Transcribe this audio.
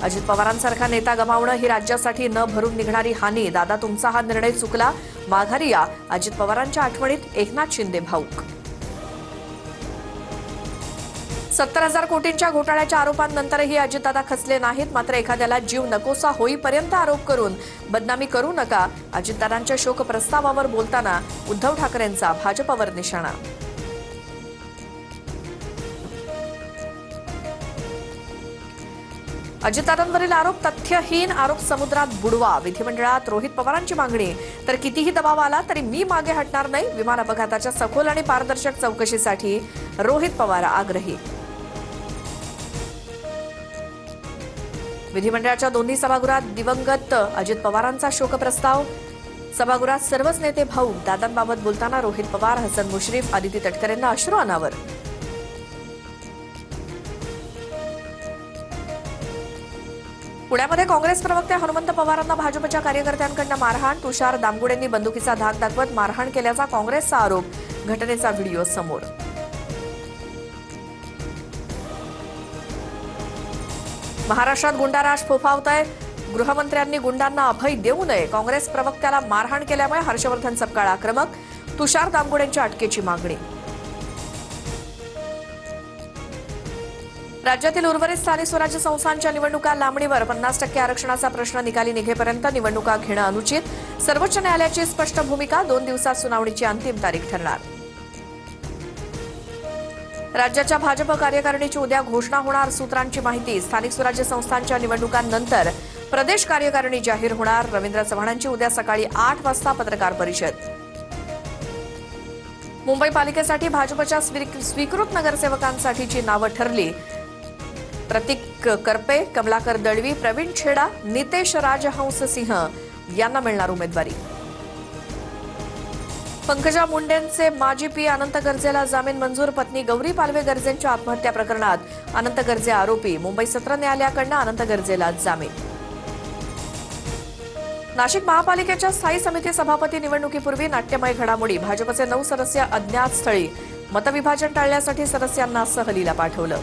अजित पवारांसारखा नेता गमावणं ही राज्यासाठी न भरून निघणारी हानी. दादा, तुमचा हा निर्णय चुकला. माघारी या. अजित पवारांच्या आठवणीत एकनाथ शिंदे भाऊक. 70,000 कोटींच्या घोटाळ्याच्या आरोपांनंतरही अजितदादा खचले नाहीत. मात्र एखाद्याला जीव नकोसा होईपर्यंत आरोप करून बदनामी करू नका. अजितदादांच्या शोक प्रस्तावावर बोलताना उद्धव ठाकरेंचा भाजपवर निशाणा. अजितदादांवरील आरोप तथ्यहीन. आरोप समुद्रात बुडवा. विधिमंडळात रोहित पवारांची मागणी. तर कितीही दबाव आला तरी मी मागे हटणार नाही. विमान अपघाताच्या सखोल आणि पारदर्शक चौकशीसाठी रोहित पवार आग्रही. विधिमंडळाच्या दोन्ही सभागृहात दिवंगत अजित पवारांचा शोकप्रस्ताव. सभागृहात सर्वच नेते भाऊक. दादांबाबत बोलताना रोहित पवार, हसन मुश्रीफ, आदिती तटकरेंना अश्रू अनावर. पुण्यामध्ये काँग्रेस प्रवक्ते हनुमंत पवारांना भाजपच्या कार्यकर्त्यांकडून मारहाण. तुषार दामगुडेंनी बंदुकीचा धाक दाखवत मारहाण केल्याचा काँग्रेसचा आरोप. घटनेचा व्हिडिओ समोर. महाराष्ट्रात गुंडाराज फोफावतंय. गृहमंत्र्यांनी गुंडांना अभय देऊ नये. काँग्रेस प्रवक्त्याला मारहाण केल्यामुळे हर्षवर्धन सपकाळ आक्रमक. तुषार दामगुडेंच्या अटकेची मागणी. राज्यातील उर्वरित स्थानिक स्वराज्य संस्थांच्या निवडणुका लांबणीवर. 50% आरक्षणाचा प्रश्न निकाली निघेपर्यंत निवडणुका घेणं अनुचित. सर्वोच्च न्यायालयाची स्पष्ट भूमिका. 2 दिवसात सुनावणीची अंतिम तारीख ठरणार. राज्याच्या भाजप कार्यकारिणीची उद्या घोषणा होणार. सूत्रांची माहिती. स्थानिक स्वराज्य संस्थांच्या निवडणुकांनंतर प्रदेश कार्यकारिणी जाहीर होणार. रवींद्र चव्हाणांची उद्या सकाळी 8 वाजता पत्रकार परिषद. मुंबई पालिकेसाठी भाजपच्या स्वीकृत नगरसेवकांसाठीची नावं ठरली. प्रतीक करपे, कमलाकर दळवी, प्रवीण छेडा, नितेश राजहंस सिंह यांना मिळणार उमेदवारी. पंकजा मुंडेंचे माजी पी अनंत गर्जेला जामीन मंजूर. पत्नी गौरी पालवे गर्जेंच्या आत्महत्या प्रकरणात अनंत गर्जे आरोपी. मुंबई सत्र न्यायालयाकडून अनंत गर्जेला जामीन. नाशिक महापालिकेच्या स्थायी समिती सभापती निवडणुकीपूर्वी नाट्यमय घडामोडी. भाजपचे 9 सदस्य अज्ञात स्थळी. मतविभाजन टाळण्यासाठी सदस्यांना सहलीला पाठवलं.